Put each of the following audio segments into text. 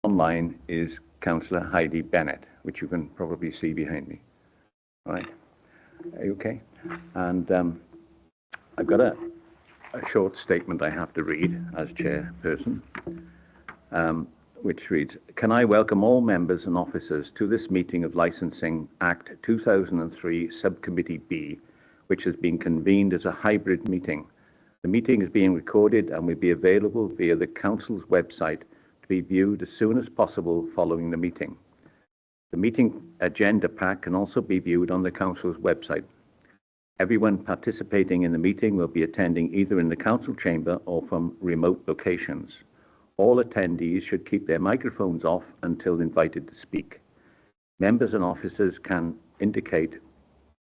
online is Councillor Heidi Bennett, which you can probably see behind me. All right. Are you okay? And I've got a short statement I have to read as chairperson, which reads, can I welcome all members and officers to this meeting of Licensing Act 2003 Subcommittee B, which has been convened as a hybrid meeting. The meeting is being recorded and will be available via the Council's website to be viewed as soon as possible following the meeting. The meeting agenda pack can also be viewed on the Council's website. Everyone participating in the meeting will be attending either in the Council chamber or from remote locations. All attendees should keep their microphones off until invited to speak. Members and officers can indicate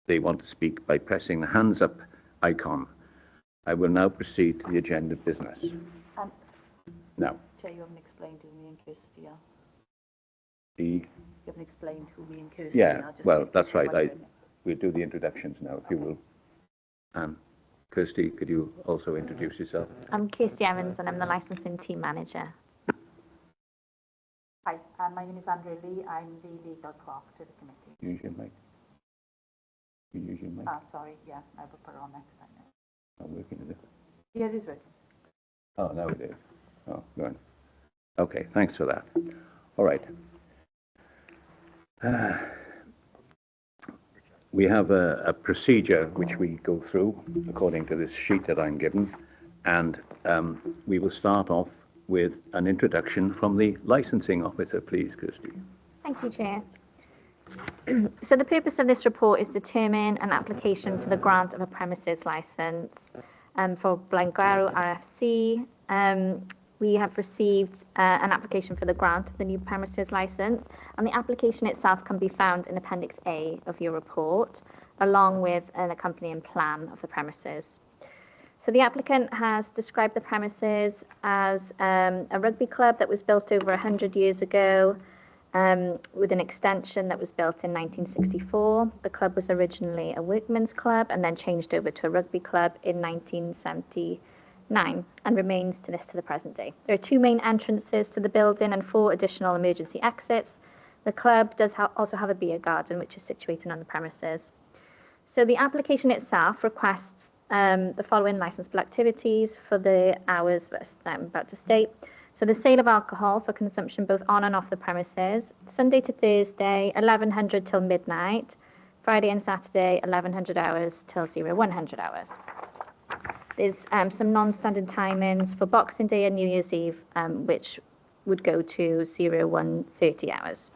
they want to speak by pressing the hands up icon. I will now proceed to the agenda of business. Now. Chair, you haven't explained who me and Kirsty are. You haven't explained who me and Kirsty are. Yeah, well, that's right. We'll do the introductions now, if you will. Kirsty, could you also introduce yourself? I'm Kirsty Evans and I'm the licensing team manager. Hi, my name is Andrea Lee. I'm the legal clerk to the committee. Use your mic. You use your mic. Sorry, yeah, I will put it on next time. Not working, is it? Yeah, it is working. Oh, now it is. Oh, good. Okay, thanks for that. All right. We have a procedure which we go through according to this sheet that I'm given, and we will start off with an introduction from the licensing officer, please, Kirsty. Thank you, Chair. So the purpose of this report is to determine an application for the grant of a premises licence for Blaengarw RFC. We have received an application for the grant of the new premises licence, and the application itself can be found in Appendix A of your report, along with an accompanying plan of the premises. So the applicant has described the premises as a rugby club that was built over 100 years ago, with an extension that was built in 1964. The club was originally a workman's club and then changed over to a rugby club in 1979 and remains to the present day. There are two main entrances to the building and 4 additional emergency exits. The club does also have a beer garden, which is situated on the premises. So the application itself requests the following licensable activities for the hours that I'm about to state. So the sale of alcohol for consumption both on and off the premises, Sunday to Thursday, 1100 till midnight, Friday and Saturday, 1100 hours till 0100 hours. There's some non-standard timings for Boxing Day and New Year's Eve, which would go to 0130 hours.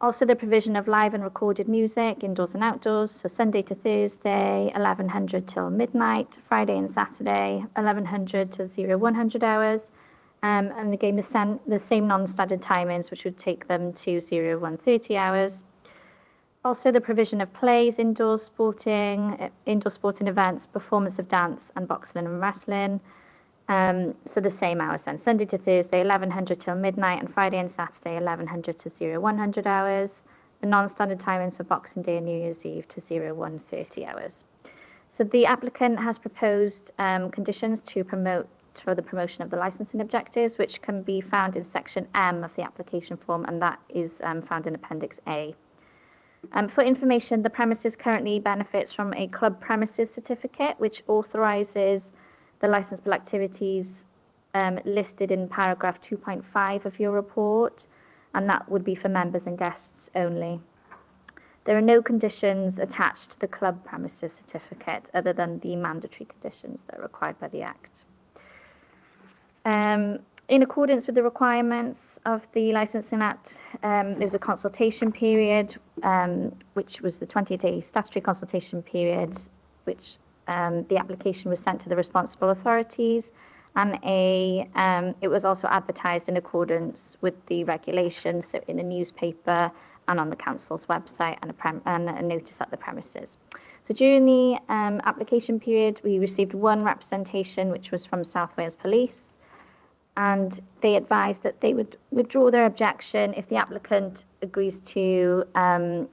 Also the provision of live and recorded music, indoors and outdoors, so Sunday to Thursday, 1100 till midnight, Friday and Saturday, 1100 to 0100 hours. And again, the same non-standard timings, which would take them to 0130 hours. Also, the provision of plays, indoor sporting events, performance of dance, and boxing and wrestling. So the same hours then, Sunday to Thursday, 1100 till midnight, and Friday and Saturday, 1100 to 0100 hours. The non-standard timings for Boxing Day and New Year's Eve to 0130 hours. So the applicant has proposed conditions for the promotion of the licensing objectives, which can be found in section M of the application form, and that is found in Appendix A. For information, the premises currently benefits from a club premises certificate, which authorises the licensable activities listed in paragraph 2.5 of your report, and that would be for members and guests only. There are no conditions attached to the club premises certificate other than the mandatory conditions that are required by the Act. In accordance with the requirements of the Licensing Act, there was a consultation period, which was the 20-day statutory consultation period, which the application was sent to the responsible authorities, and it was also advertised in accordance with the regulations, so in a newspaper and on the council's website, and a notice at the premises. So during the application period, we received one representation, which was from South Wales Police, and they advised that they would withdraw their objection if the applicant agrees to a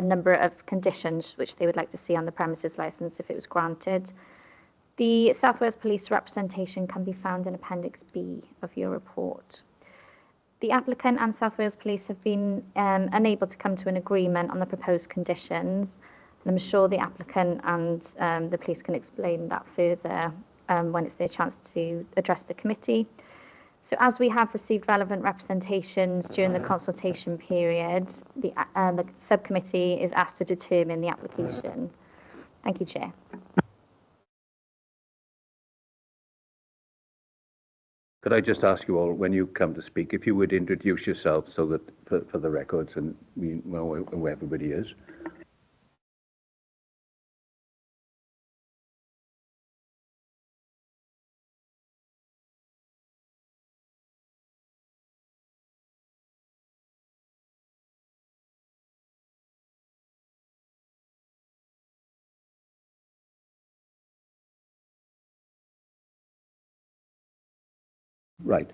number of conditions which they would like to see on the premises licence if it was granted. The South Wales Police representation can be found in Appendix B of your report. The applicant and South Wales Police have been unable to come to an agreement on the proposed conditions. And I'm sure the applicant and the police can explain that further when it's their chance to address the committee. So as we have received relevant representations during the consultation period, the subcommittee is asked to determine the application. Thank you, Chair. Could I just ask you all, when you come to speak, if you would introduce yourself so that for the records and we know who everybody is. Right.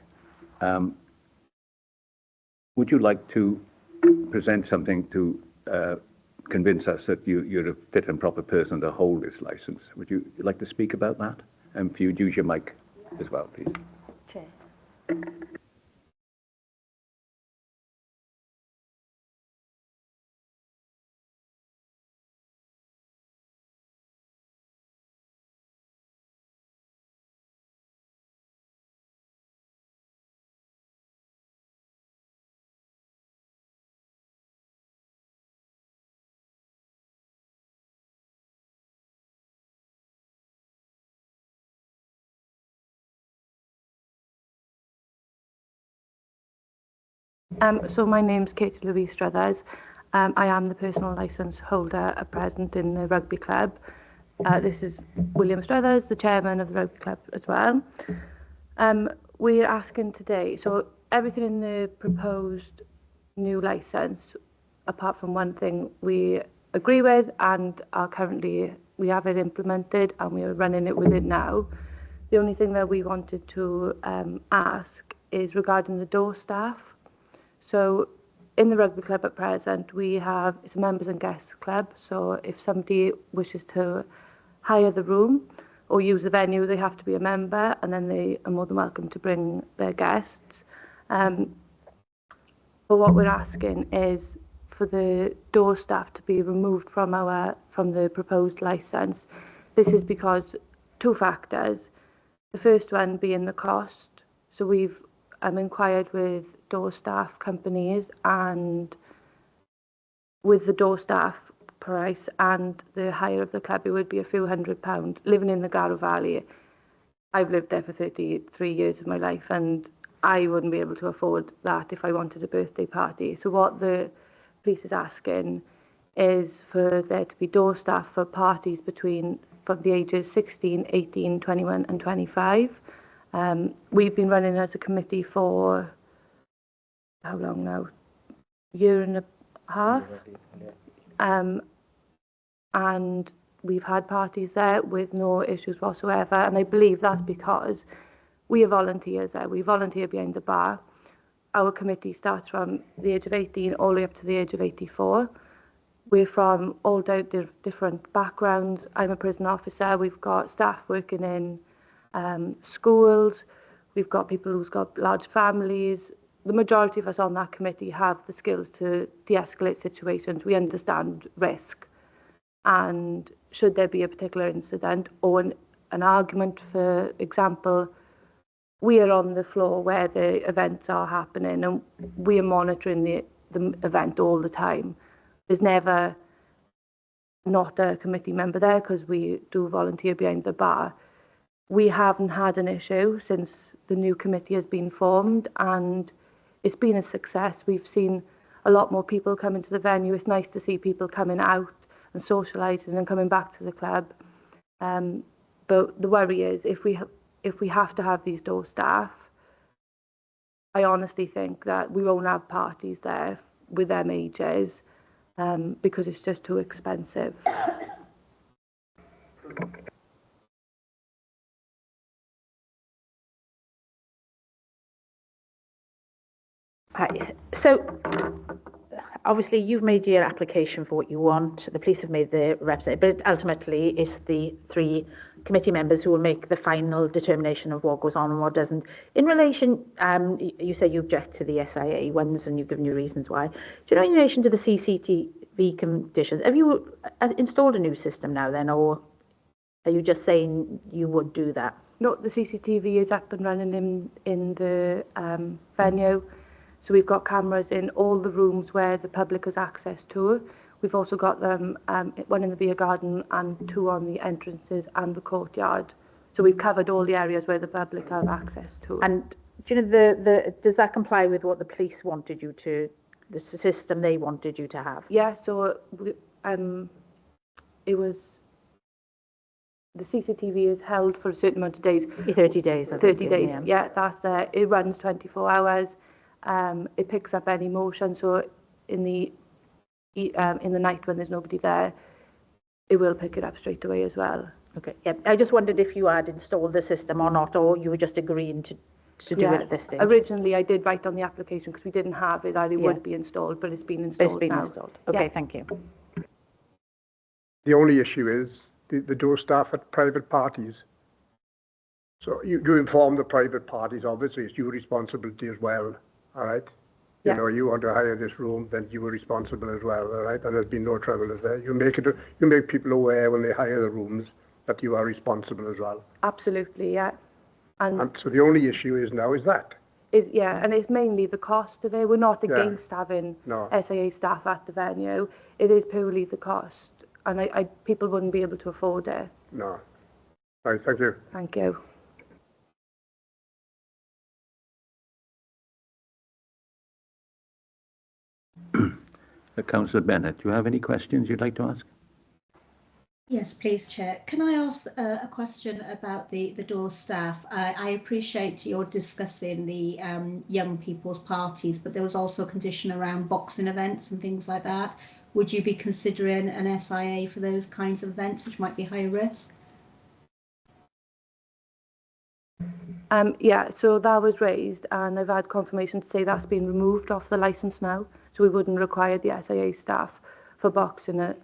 Would you like to present something to convince us that you're a fit and proper person to hold this license? Would you like to speak about that? And if you'd use your mic as well, please. Chair. So my name's Katie Louise Struthers. I am the personal licence holder at present in the rugby club. This is William Struthers, the chairman of the rugby club as well. We're asking today, so everything in the proposed new licence, apart from one thing, we agree with and are currently, we have it implemented and we are running it with it now. The only thing that we wanted to ask is regarding the door staff. So in the rugby club at present, it's a members and guests club. So if somebody wishes to hire the room or use the venue, they have to be a member, and then they are more than welcome to bring their guests. But what we're asking is for the door staff to be removed from the proposed licence. This is because two factors. The first one being the cost. So we've inquired with door staff companies, and with the door staff price and the hire of the club, it would be a few £100. Living in the Garrow Valley, I've lived there for 33 years of my life, and I wouldn't be able to afford that if I wanted a birthday party. So what the police is asking is for there to be door staff for parties from the ages 16, 18, 21 and 25. We've been running as a committee for how long now? Year and a half. And we've had parties there with no issues whatsoever. And I believe that's because we are volunteers there. We volunteer behind the bar. Our committee starts from the age of 18 all the way up to the age of 84. We're from all different backgrounds. I'm a prison officer. We've got staff working in schools. We've got people who's got large families. The majority of us on that committee have the skills to de-escalate situations. We understand risk. And should there be a particular incident or an argument, for example, we are on the floor where the events are happening and we are monitoring the event all the time. There's never not a committee member there because we do volunteer behind the bar. We haven't had an issue since the new committee has been formed, and it's been a success. We've seen a lot more people come into the venue. It's nice to see people coming out and socialising and coming back to the club. But the worry is if we have to have these door staff, I honestly think that we won't have parties there with them ages because it's just too expensive. Right. So obviously you've made your application for what you want, the police have made their representative, but ultimately it's the 3 committee members who will make the final determination of what goes on and what doesn't. In relation, you say you object to the SIA ones and you've given your reasons why. Do you know in relation to the CCTV conditions, have you installed a new system now then, or are you just saying you would do that? No, the CCTV is up and running in the venue. So we've got cameras in all the rooms where the public has access to. We've also got them, one in the beer garden and 2 on the entrances and the courtyard. So we've covered all the areas where the public have access to. And do you know, does that comply with what the police wanted you to, the system they wanted you to have? Yeah, so it was, the CCTV is held for a certain amount of days. 30 days, I think. 30 days, yeah, that's it runs 24 hours. It picks up any motion, so in the night when there's nobody there, it will pick it up straight away as well. Okay, yeah, I just wondered if you had installed the system or not, or you were just agreeing to do it at this stage. Originally I did write on the application because we didn't have it that it would be installed, but it's been installed It's been now. installed. Okay, Yeah. thank you. The only issue is the door staff at private parties. So you inform the private parties, obviously it's your responsibility as well, all right? Yeah. You know, you want to hire this room, then you are responsible as well, all right? And there's been no trouble, is there? You make people aware when they hire the rooms that you are responsible as well. Absolutely, yeah. And so the only issue is now is that. And it's mainly the cost of it. We're not against having No. SIA staff at the venue. It is purely the cost, and people wouldn't be able to afford it. No. Right, thank you. Thank you. Councillor Bennett, do you have any questions you'd like to ask? Yes, please, Chair. Can I ask a question about the door staff? I appreciate you're discussing the young people's parties, but there was also a condition around boxing events and things like that. Would you be considering an SIA for those kinds of events, which might be higher risk? Yeah, so that was raised, and I've had confirmation to say that's been removed off the licence now, so we wouldn't require the SIA staff for boxing it.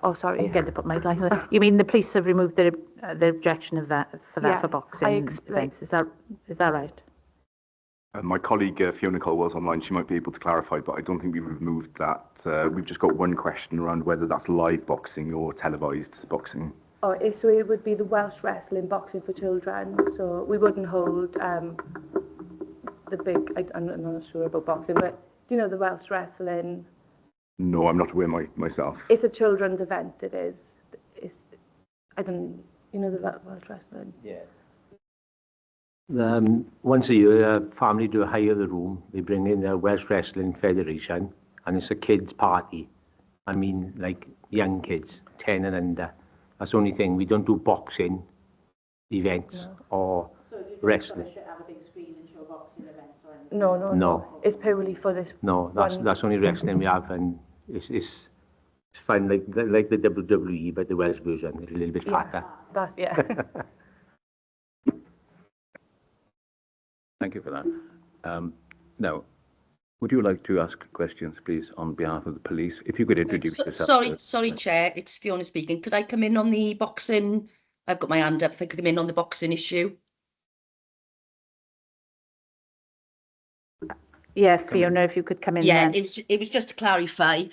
Oh, sorry. I'm going to put my license. You mean the police have removed the objection of that Yeah, for boxing events? Is that right? My colleague Fiona Cole was online. She might be able to clarify, but I don't think we've removed that. We've just got one question around whether that's live boxing or televised boxing. Oh, so it would be the Welsh wrestling boxing for children. So we wouldn't hold the big. I'm not sure about boxing, but do you know the Welsh wrestling? No, I'm not aware myself. It's a children's event. It is. You know the Welsh wrestling. Yeah. Once a year, a family do hire the room. They bring in the Welsh Wrestling Federation, and it's a kids' party. I mean, like young kids, 10 and under. That's the only thing. We don't do boxing events or wrestling. Have a big screen and show boxing events or anything? No. It's purely for this. No, that's only wrestling we have, and it's fun like the WWE, but the Welsh version, a little bit fatter. Yeah. Thank you for that. Now, would you like to ask questions, please, on behalf of the police? If you could introduce yourself. Sorry, Chair, it's Fiona speaking. Could I come in on the boxing? I've got my hand up. If I could come in on the boxing issue. Yeah, Fiona, if you could come in. Yeah, then. it was just to clarify.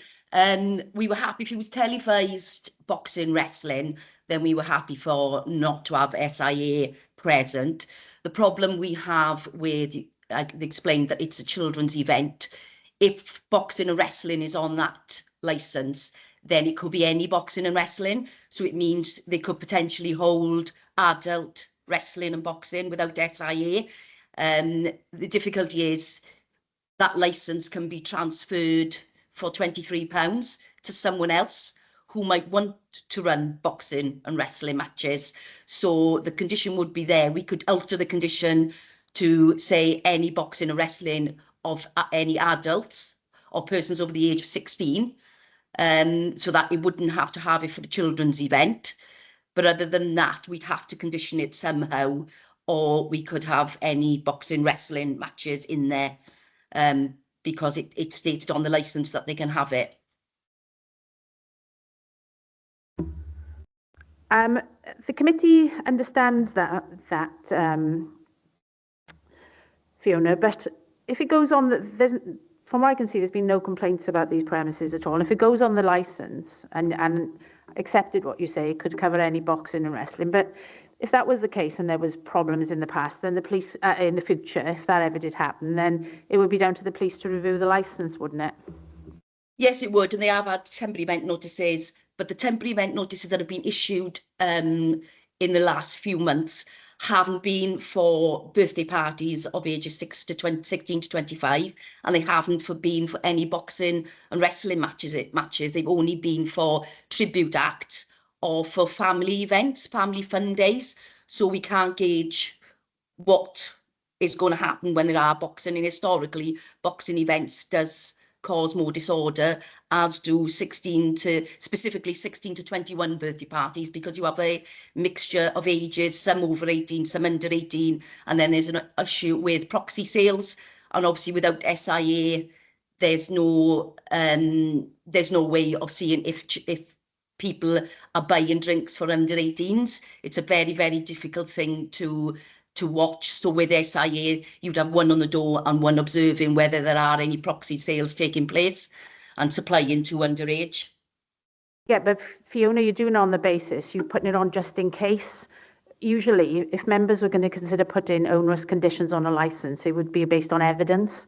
We were happy if it was televised boxing wrestling, then we were happy for not to have SIA present. The problem we have with, I explained that it's a children's event. If boxing and wrestling is on that licence, then it could be any boxing and wrestling. So it means they could potentially hold adult wrestling and boxing without SIA. The difficulty is that licence can be transferred for £23 to someone else who might want to run boxing and wrestling matches. So the condition would be there. We could alter the condition to say any boxing and wrestling of any adults or persons over the age of 16, so that it wouldn't have to have it for the children's event. But other than that, we'd have to condition it somehow, or we could have any boxing, wrestling matches in there. because it's stated on the licence that they can have it. The committee understands that Fiona, but if it goes on, from what I can see, there's been no complaints about these premises at all. And if it goes on the licence and accepted what you say, it could cover any boxing and wrestling. But if that was the case and there was problems in the past, then the police, in the future, if that ever did happen, then it would be down to the police to review the licence, wouldn't it? Yes, it would, and they have had temporary event notices, but the temporary event notices that have been issued in the last few months haven't been for birthday parties of ages 16 to 25, and they haven't been for any boxing and wrestling matches. They've only been for tribute acts or for family events, family fun days. So we can't gauge what is going to happen when there are boxing, and historically boxing events does cause more disorder, as do specifically 16 to 21 birthday parties, because you have a mixture of ages, some over 18, some under 18, and then there's an issue with proxy sales, and obviously without SIA there's no way of seeing if people are buying drinks for under 18s. It's a very, very difficult thing to watch. So with SIA, you'd have one on the door and one observing whether there are any proxy sales taking place and supplying to underage. Yeah, but Fiona, you're doing it on the basis, you're putting it on just in case. Usually, if members were going to consider putting onerous conditions on a licence, it would be based on evidence.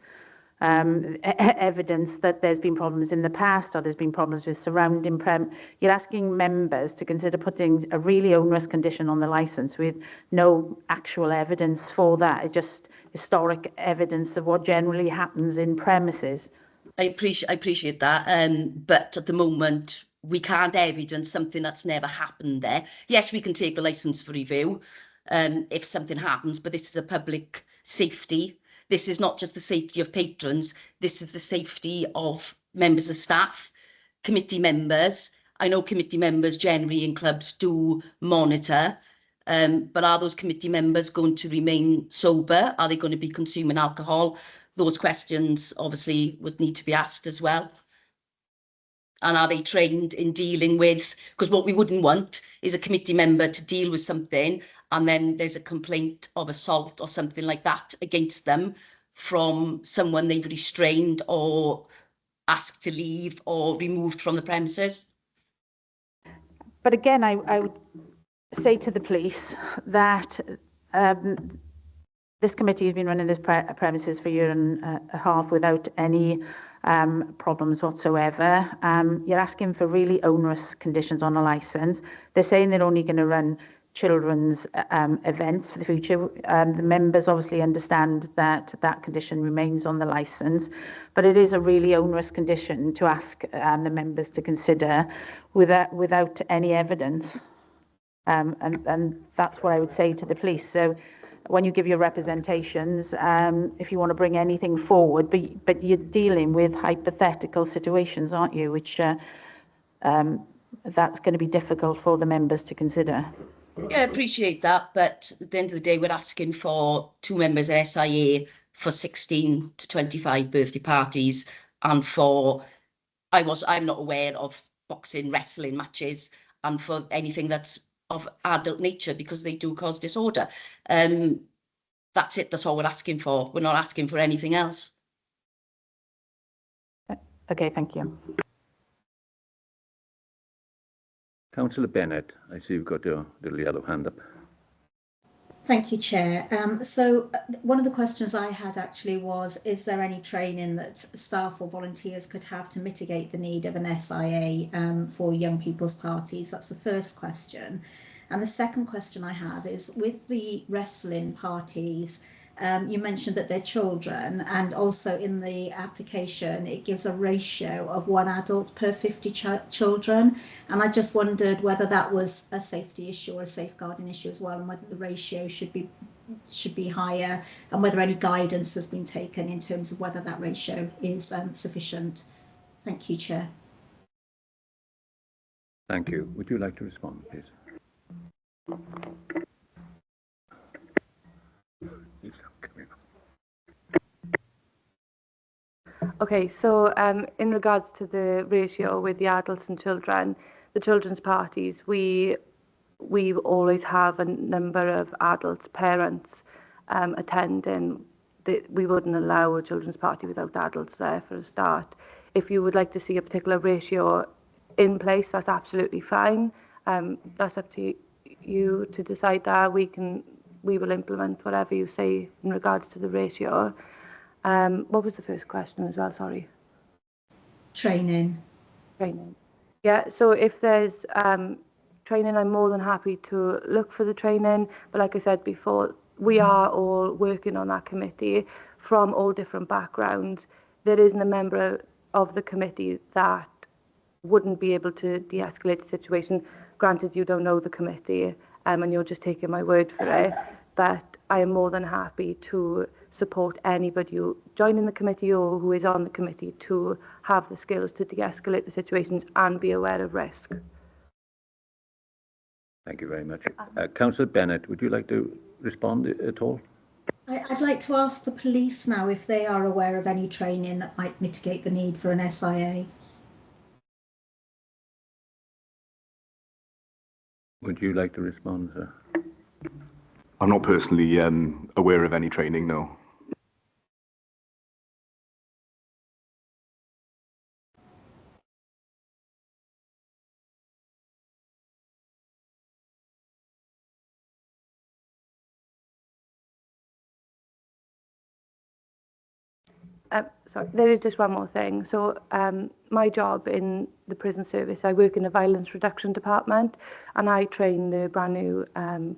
Evidence that there's been problems in the past or there's been problems with surrounding you're asking members to consider putting a really onerous condition on the licence with no actual evidence for that. It's just historic evidence of what generally happens in premises. I appreciate that, but at the moment we can't evidence something that's never happened there. Yes, we can take the licence for review if something happens, but this is a public safety. This is not just the safety of patrons, this is the safety of members of staff, committee members. I know committee members generally in clubs do monitor, but are those committee members going to remain sober? Are they going to be consuming alcohol? Those questions obviously would need to be asked as well. And are they trained in dealing with, because what we wouldn't want is a committee member to deal with something and then there's a complaint of assault or something like that against them from someone they've restrained or asked to leave or removed from the premises. But again, I would say to the police that this committee has been running this premises for a year and a half without any problems whatsoever. You're asking for really onerous conditions on a licence. They're saying they're only going to run children's events for the future. The members obviously understand that that condition remains on the licence, but it is a really onerous condition to ask the members to consider without any evidence. And that's what I would say to the police. So when you give your representations, if you want to bring anything forward, but you're dealing with hypothetical situations, aren't you? Which that's going to be difficult for the members to consider. Yeah, I appreciate that, but at the end of the day, we're asking for 2 members of SIA for 16 to 25 birthday parties, and I'm not aware of boxing, wrestling matches, and for anything that's of adult nature, because they do cause disorder. That's it. That's all we're asking for. We're not asking for anything else. Okay, thank you. Councillor Bennett, I see you've got your little yellow hand up. Thank you, Chair. So one of the questions I had actually was, is there any training that staff or volunteers could have to mitigate the need of an SIA for young people's parties? That's the first question. And the second question I have is, with the wrestling parties, you mentioned that they're children, and also in the application it gives a ratio of 1 adult per 50 children, and I just wondered whether that was a safety issue or a safeguarding issue as well, and whether the ratio should be higher, and whether any guidance has been taken in terms of whether that ratio is sufficient. Thank you, Chair. Thank you. Would you like to respond, please? Okay, so in regards to the ratio with the adults and children, the children's parties, we always have a number of adults, parents attending. We wouldn't allow a children's party without adults there for a start. If you would like to see a particular ratio in place, that's absolutely fine. That's up to you to decide that. We will implement whatever you say in regards to the ratio. What was the first question as well? Sorry. Training. Training. Yeah, so if there's training, I'm more than happy to look for the training. But like I said before, we are all working on that committee from all different backgrounds. There isn't a member of the committee that wouldn't be able to de-escalate the situation. Granted, you don't know the committee and you're just taking my word for it, but I am more than happy to support anybody who joining the committee or who is on the committee to have the skills to de-escalate the situations and be aware of risk. Thank you very much. Councillor Bennett, would you like to respond at all? I'd like to ask the police now if they are aware of any training that might mitigate the need for an SIA. Would you like to respond, sir? I'm not personally aware of any training, no. Sorry, there is just one more thing. So my job in the prison service, I work in the violence reduction department, and I train the brand new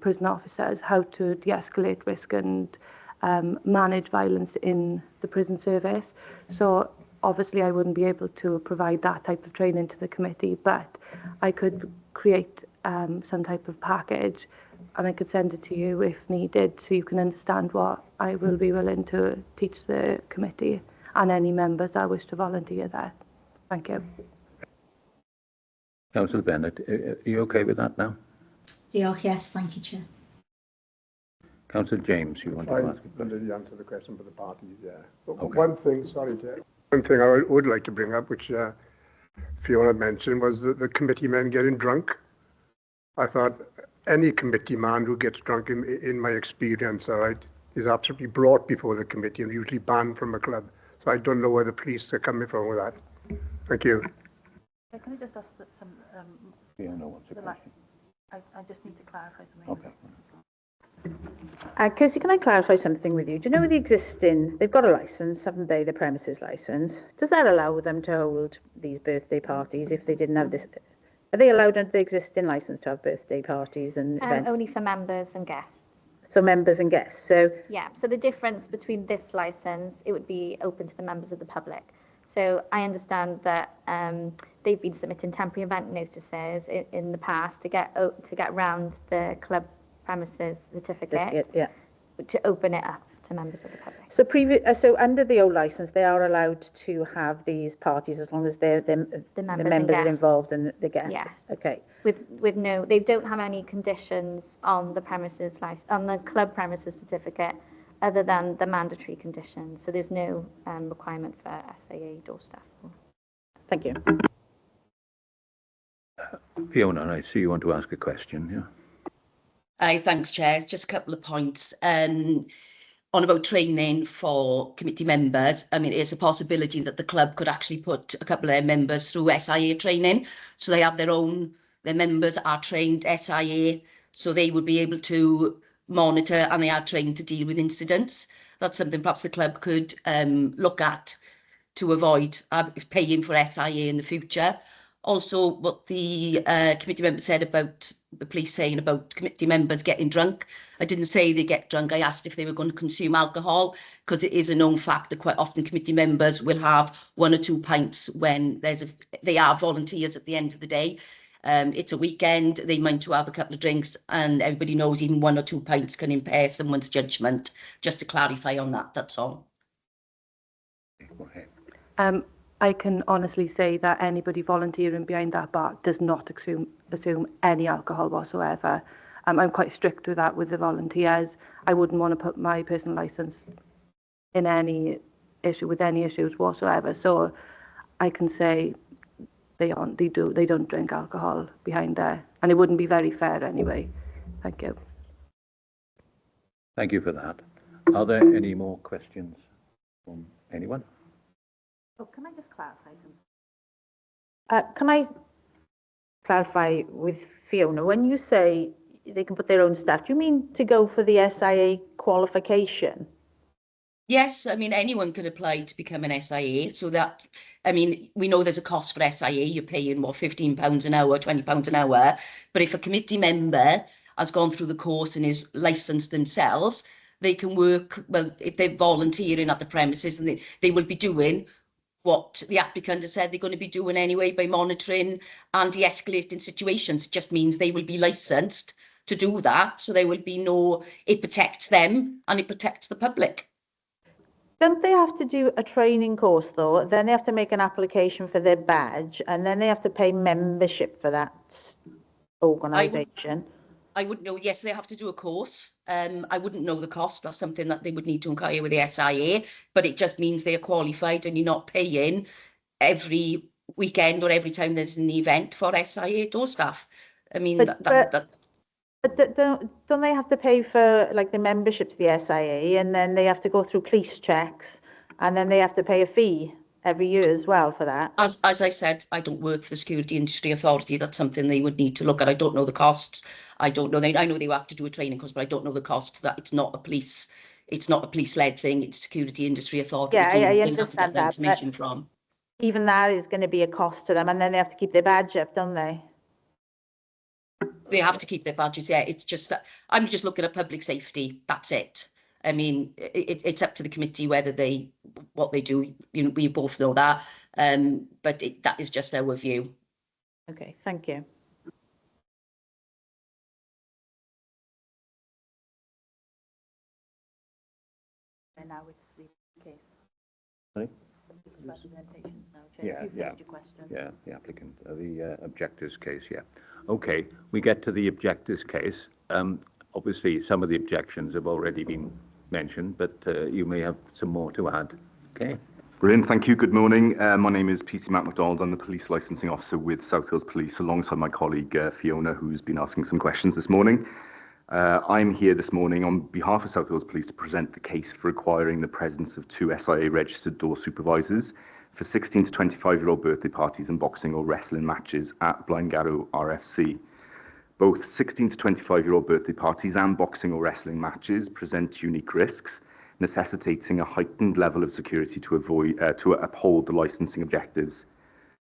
prison officers how to de-escalate risk and manage violence in the prison service. So obviously I wouldn't be able to provide that type of training to the committee, but I could create some type of package and I could send it to you if needed, so you can understand what I will be willing to teach the committee and any members that wish to volunteer there. Thank you. Councillor Bennett, are you okay with that now? Yes, thank you, Chair. Councillor James, you want to ask a question? I already answered the question for the parties, yeah. Okay. One thing, sorry, Chair. One thing I would like to bring up, which Fiona mentioned, was the committee men getting drunk. I thought any committee man who gets drunk, in my experience, is absolutely brought before the committee and usually banned from a club. So I don't know where the police are coming from with that. Thank you. Can I just ask some... Fiona, what's your question? I just need to clarify something. Okay. Kirsty, can I clarify something with you? Do you know with the existing, they've got a licence, haven't they, the premises licence? Does that allow them to hold these birthday parties if they didn't have this? Are they allowed under the existing licence to have birthday parties and events? Only for members and guests. So members and guests. So yeah, so the difference between this licence, it would be open to the members of the public. So I understand that they've been submitting temporary event notices in the past to get round the club premises certificate, yeah, to open it up to members of the public. So so under the old licence, they are allowed to have these parties as long as the members are involved and the guests. Yes. Okay. With no, they don't have any conditions on the premises on the club premises certificate, other than the mandatory conditions. So there's no requirement for SIA door staff. Thank you. Fiona, I see you want to ask a question, yeah? Aye, thanks, Chair. Just a couple of points. On about training for committee members, I mean, it's a possibility that the club could actually put a couple of their members through SIA training. So they have their members are trained SIA, so they would be able to monitor and they are trained to deal with incidents. That's something perhaps the club could look at to avoid paying for SIA in the future. Also, what the committee member said about the police saying about committee members getting drunk. I didn't say they get drunk. I asked if they were going to consume alcohol, because it is a known fact that quite often committee members will have 1 or 2 pints when they are volunteers at the end of the day. It's a weekend, they mind to have a couple of drinks, and everybody knows even 1 or 2 pints can impair someone's judgment. Just to clarify on that, that's all. Go ahead. I can honestly say that anybody volunteering behind that bar does not assume any alcohol whatsoever. I'm quite strict with that with the volunteers. I wouldn't want to put my personal licence in any issue with any issues whatsoever. So I can say they don't drink alcohol behind there, and it wouldn't be very fair anyway. Thank you. Thank you for that. Are there any more questions from anyone? Oh, can I just clarify something? Can I clarify with Fiona, when you say they can put their own staff, do you mean to go for the SIA qualification? Yes, I mean, anyone could apply to become an SIA. So that, I mean, we know there's a cost for SIA. You're paying, what, £15 an hour, £20 an hour. But if a committee member has gone through the course and is licensed themselves, they can work, well, if they're volunteering at the premises, and they will be doing what the applicant has said they're going to be doing anyway by monitoring and de-escalating situations. It just means they will be licensed to do that. So there will be no, it protects them and it protects the public. Don't they have to do a training course though? Then they have to make an application for their badge, and then they have to pay membership for that organisation. I wouldn't know. Yes, they have to do a course. I wouldn't know the cost. That's something that they would need to inquire with the SIA, but it just means they are qualified and you're not paying every weekend or every time there's an event for SIA door staff. I mean, But don't they have to pay for like the membership to the SIA, and then they have to go through police checks, and then they have to pay a fee every year as well for that? As I said, I don't work for the Security Industry Authority. That's something they would need to look at. I don't know the costs. I don't know. I know they have to do a training course, but I don't know the cost. That it's not a police-led thing. It's Security Industry Authority. Yeah, I understand have to get that information from. Even that is going to be a cost to them, and then they have to keep their badge up, don't they? They have to keep their badges. Yeah, it's just that I'm just looking at public safety. That's it. I mean, it's up to the committee whether what they do. You know, we both know that. But that is just our view. Okay, thank you. And now it's the case. Sorry? It's representation now, Chair. Yeah, You've yeah. raised your question. Yeah, the applicant, the objector's case, yeah. Okay, we get to the objector's case. Obviously, some of the objections have already been mentioned, but you may have some more to add. Okay. Brilliant, thank you. Good morning. My name is PC Matt MacDonald. I'm the Police Licensing Officer with South Wales Police, alongside my colleague Fiona, who's been asking some questions this morning. I'm here this morning on behalf of South Wales Police to present the case for requiring the presence of 2 SIA registered door supervisors for 16 to 25-year-old birthday parties and boxing or wrestling matches at Blaengarw RFC. Both 16 to 25-year-old birthday parties and boxing or wrestling matches present unique risks, necessitating a heightened level of security to uphold the licensing objectives.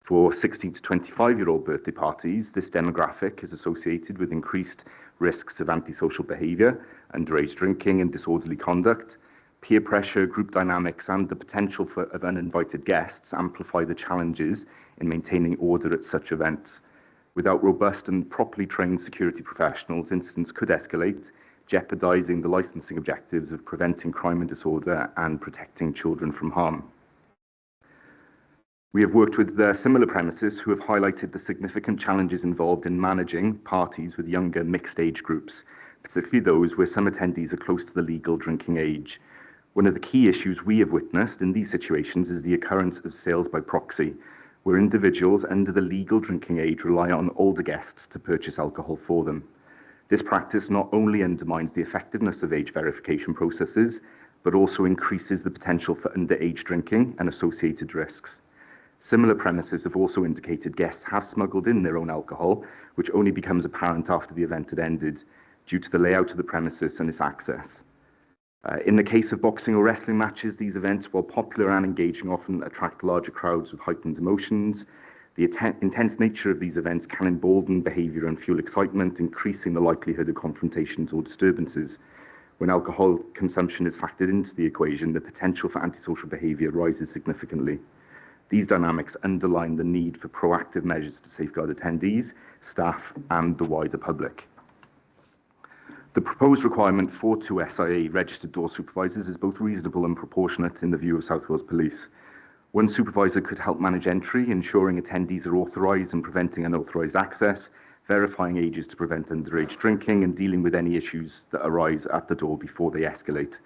For 16 to 25-year-old birthday parties, this demographic is associated with increased risks of antisocial behaviour, underage drinking and disorderly conduct. Peer pressure, group dynamics and the potential of uninvited guests amplify the challenges in maintaining order at such events. Without robust and properly trained security professionals, incidents could escalate, jeopardising the licensing objectives of preventing crime and disorder and protecting children from harm. We have worked with similar premises who have highlighted the significant challenges involved in managing parties with younger mixed age groups, particularly those where some attendees are close to the legal drinking age. One of the key issues we have witnessed in these situations is the occurrence of sales by proxy, where individuals under the legal drinking age rely on older guests to purchase alcohol for them. This practice not only undermines the effectiveness of age verification processes, but also increases the potential for underage drinking and associated risks. Similar premises have also indicated guests have smuggled in their own alcohol, which only becomes apparent after the event had ended, due to the layout of the premises and its access. In the case of boxing or wrestling matches, these events, while popular and engaging, often attract larger crowds with heightened emotions. The intense nature of these events can embolden behaviour and fuel excitement, increasing the likelihood of confrontations or disturbances. When alcohol consumption is factored into the equation, the potential for antisocial behaviour rises significantly. These dynamics underline the need for proactive measures to safeguard attendees, staff, and the wider public. The proposed requirement for 2 SIA registered door supervisors is both reasonable and proportionate in the view of South Wales Police. One supervisor could help manage entry, ensuring attendees are authorised and preventing unauthorised access, verifying ages to prevent underage drinking, and dealing with any issues that arise at the door before they escalate.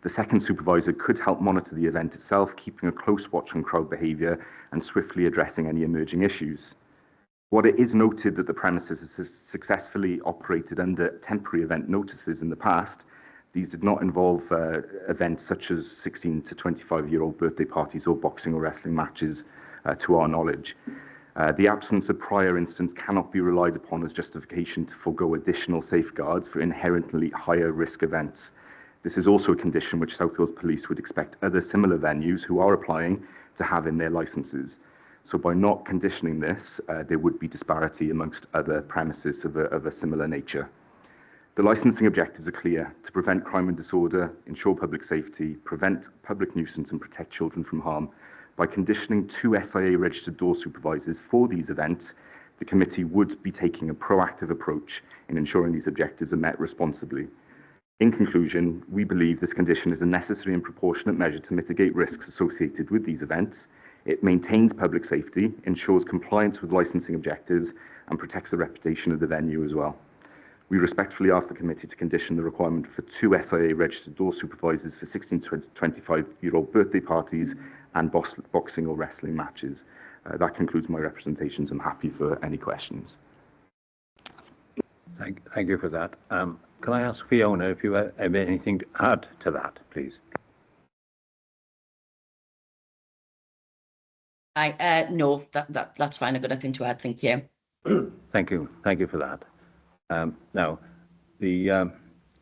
The second supervisor could help monitor the event itself, keeping a close watch on crowd behaviour and swiftly addressing any emerging issues. What it is noted that the premises has successfully operated under temporary event notices in the past. These did not involve events such as 16 to 25-year-old birthday parties or boxing or wrestling matches, to our knowledge. The absence of prior incidents cannot be relied upon as justification to forego additional safeguards for inherently higher risk events. This is also a condition which South Wales Police would expect other similar venues who are applying to have in their licences. So by not conditioning this, there would be disparity amongst other premises of a similar nature. The licensing objectives are clear: to prevent crime and disorder, ensure public safety, prevent public nuisance and protect children from harm. By conditioning 2 SIA registered door supervisors for these events, the committee would be taking a proactive approach in ensuring these objectives are met responsibly. In conclusion, we believe this condition is a necessary and proportionate measure to mitigate risks associated with these events. It maintains public safety, ensures compliance with licensing objectives, and protects the reputation of the venue as well. We respectfully ask the committee to condition the requirement for 2 SIA registered door supervisors for 16 to 25-year-old birthday parties and boxing or wrestling matches. That concludes my representations. I'm happy for any questions. Thank you for that. Can I ask Fiona if you have anything to add to that, please? No, that's fine. I've got nothing to add. Thank you. Thank you for that. Now, the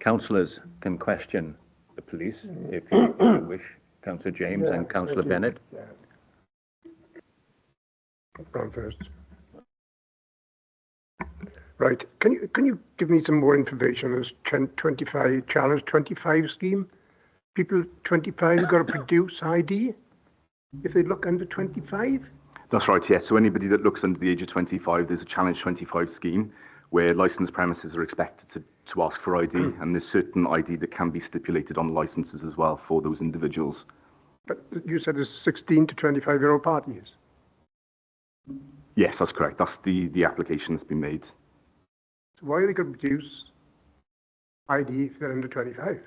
councillors can question the police if you wish. Councillor James and Councillor Bennett. Brown first. Right. Can you give me some more information on this Challenge 25 scheme? People 25 have got to produce ID if they look under 25? That's right, yes. So anybody that looks under the age of 25, there's a Challenge 25 scheme where licensed premises are expected to ask for ID, and there's certain ID that can be stipulated on licenses as well for those individuals. But you said there's 16 to 25-year-old parties? Yes, that's correct. That's the application that's been made. So why are they going to produce ID if they're under 25?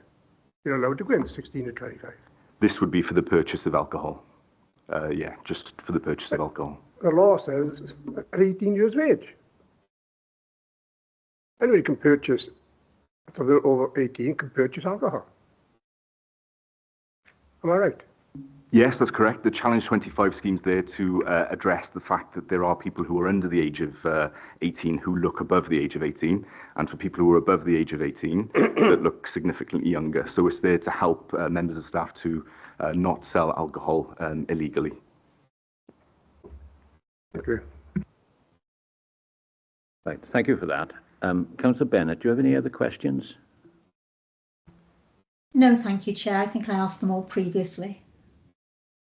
You're allowed to go in 16 to 25. This would be for the purchase of alcohol. Yeah, just for the purchase of alcohol. The law says at 18 years of age. Anybody can purchase, so they're over 18, can purchase alcohol. Am I right? Yes, that's correct. The Challenge 25 scheme's there to address the fact that there are people who are under the age of 18 who look above the age of 18, and for people who are above the age of 18 that look significantly younger. So it's there to help members of staff to not sell alcohol illegally. Okay. Right. Thank you for that. Councillor Bennett, do you have any other questions? No, thank you, Chair. I think I asked them all previously.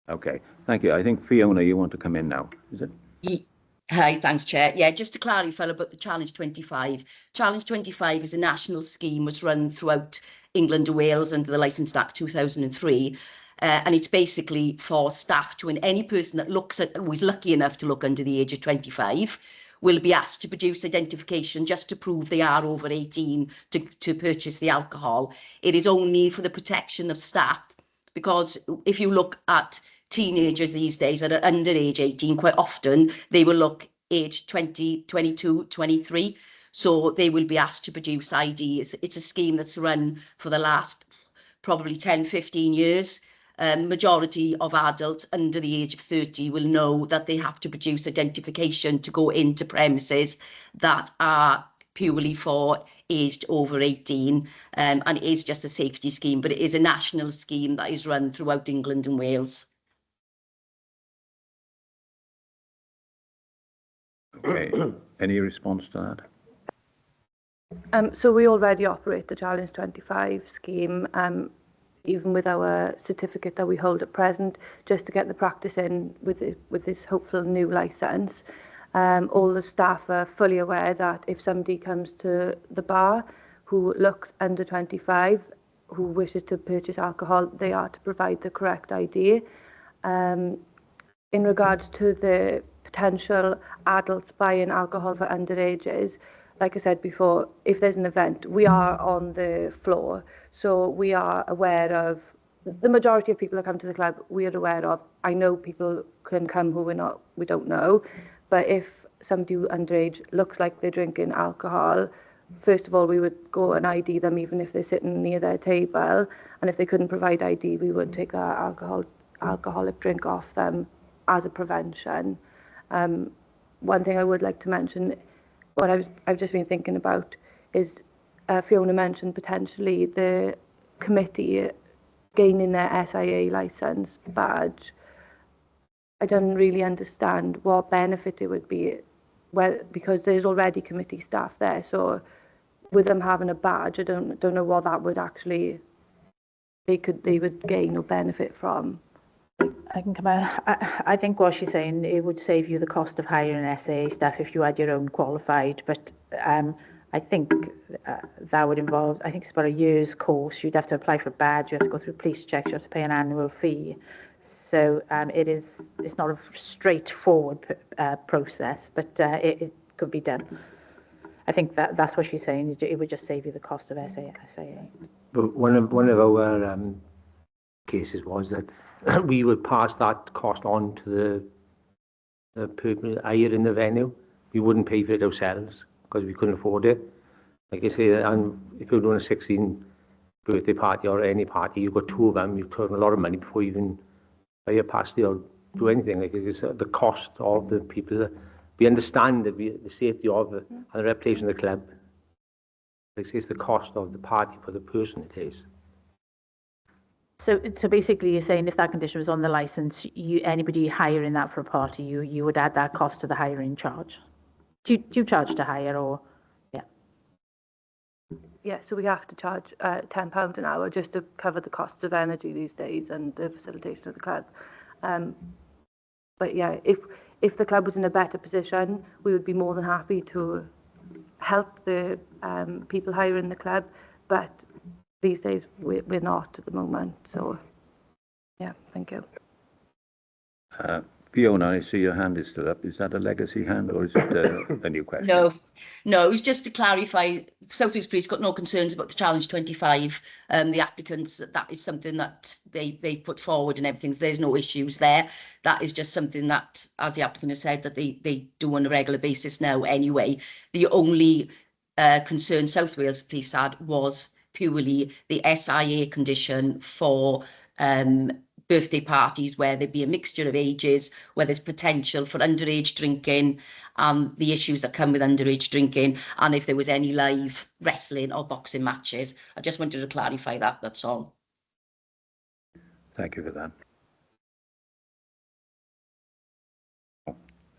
Okay, thank you. I think, Fiona, you want to come in now, is it? Hi, thanks, Chair. Yeah, just to clarify about the Challenge 25. Challenge 25 is a national scheme which run throughout England and Wales under the Licensed Act 2003. And it's basically for staff to, and any person that who is lucky enough to look under the age of 25, will be asked to produce identification just to prove they are over 18 to purchase the alcohol. It is only for the protection of staff, because if you look at teenagers these days that are under age 18, quite often they will look age 20, 22, 23. So they will be asked to produce ID. It's a scheme that's run for the last probably 10, 15 years. Majority of adults under the age of 30 will know that they have to produce identification to go into premises that are purely for aged over 18, and it is just a safety scheme, but it is a national scheme that is run throughout England and Wales. Okay, any response to that? So we already operate the Challenge 25 scheme, even with our certificate that we hold at present, just to get the practice in with this hopeful new licence. All the staff are fully aware that if somebody comes to the bar who looks under 25, who wishes to purchase alcohol, they are to provide the correct ID. In regards to the potential adults buying alcohol for underages, like I said before, if there's an event, we are on the floor. So we are aware of the majority of people that come to the club. We are aware of. I know people can come who we don't know, but if somebody underage looks like they're drinking alcohol, first of all, we would go and ID them even if they're sitting near their table, and if they couldn't provide ID, we would take that alcoholic drink off them as a prevention. One thing I would like to mention, what I've just been thinking about is Fiona mentioned potentially the committee gaining their SIA licence badge. I don't really understand what benefit it would be, because there's already committee staff there. So with them having a badge, I don't know what that would actually they would gain or benefit from. I can come out. I think what she's saying, it would save you the cost of hiring SAA staff if you had your own qualified, but I think that would involve, I think it's about a year's course. You'd have to apply for a badge, you have to go through police checks, you have to pay an annual fee. So it's not a straightforward process, but it could be done. I think that's what she's saying. It would just save you the cost of SAA. But one of our cases was that we would pass that cost on to the people hiring the venue. We wouldn't pay for it ourselves because we couldn't afford it. Like I say, and if you're doing a 16th birthday party or any party, you've got two of them, you've put a lot of money before you even buy a pasty or do anything. Like it's the cost of the people. We understand that the safety of it and the reputation of the club. Like I say, it's the cost of the party for the person it is. So basically, you're saying if that condition was on the licence, anybody hiring that for a party, you would add that cost to the hiring charge. Do you charge to hire or? Yeah. Yeah, so we have to charge £10 an hour just to cover the costs of energy these days and the facilitation of the club. But yeah, if the club was in a better position, we would be more than happy to help the people hiring the club. But these days we're not at the moment. So yeah, thank you. Fiona, I see your hand is still up. Is that a legacy hand or is it a new question? No, it was just to clarify, South Wales Police got no concerns about the Challenge 25. The applicants, that is something that they've put forward and everything. There's no issues there. That is just something that, as the applicant has said, that they do on a regular basis now anyway. The only concern South Wales Police had was purely the SIA condition for birthday parties where there'd be a mixture of ages, where there's potential for underage drinking, the issues that come with underage drinking, and if there was any live wrestling or boxing matches. I just wanted to clarify that, that's all. Thank you for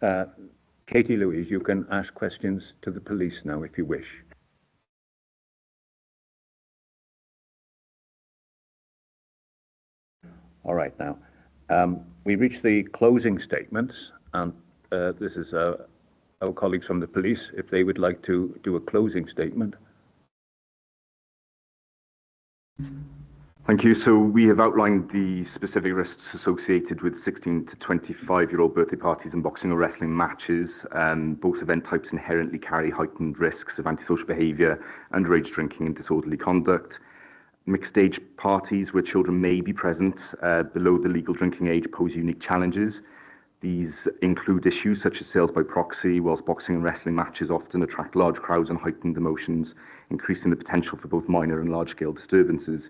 that. Katie Louise, you can ask questions to the police now if you wish. All right, now, we reached the closing statements, and this is our colleagues from the police, if they would like to do a closing statement. Thank you. So we have outlined the specific risks associated with 16 to 25-year-old birthday parties and boxing or wrestling matches. Both event types inherently carry heightened risks of antisocial behaviour, underage drinking and disorderly conduct. Mixed age parties where children may be present below the legal drinking age pose unique challenges. These include issues such as sales by proxy, whilst boxing and wrestling matches often attract large crowds and heightened emotions, increasing the potential for both minor and large-scale disturbances.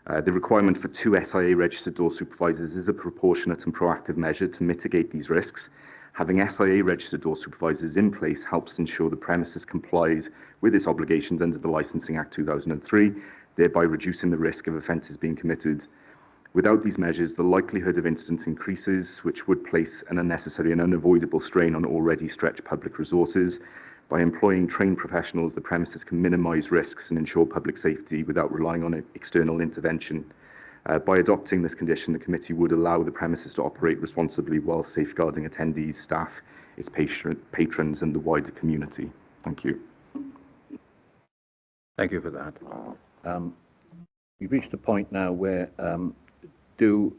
The requirement for 2 SIA registered door supervisors is a proportionate and proactive measure to mitigate these risks. Having SIA registered door supervisors in place helps ensure the premises complies with its obligations under the Licensing Act 2003, thereby reducing the risk of offences being committed. Without these measures, the likelihood of incidents increases, which would place an unnecessary and unavoidable strain on already stretched public resources. By employing trained professionals, the premises can minimise risks and ensure public safety without relying on external intervention. By adopting this condition, the committee would allow the premises to operate responsibly while safeguarding attendees, staff, its patrons and the wider community. Thank you. Thank you for that. We've reached a point now where do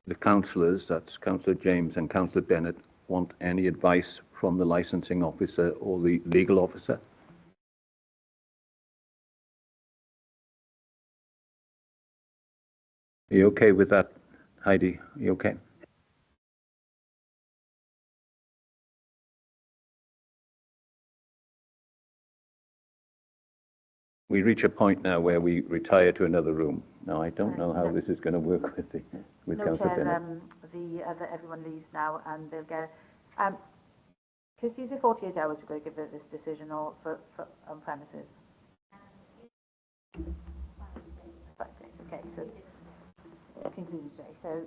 the councillors, that's Councillor James and Councillor Bennett, want any advice from the licensing officer or the legal officer? Are you okay with that, Heidi? Are you okay? We reach a point now where we retire to another room. Now, I don't know how this is going to work with Councillor Bennett. that everyone leaves now and they'll get, because is it 48 hours we're going to give this decision or for on premises? 5 days, okay, so concluding today. So,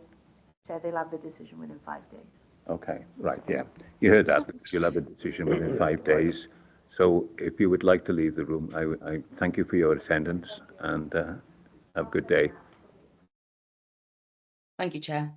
Chair, they'll have the decision within 5 days. Okay, right, yeah. You heard that. You'll have a decision within 5 days. So if you would like to leave the room, I thank you for your attendance and have a good day. Thank you, Chair.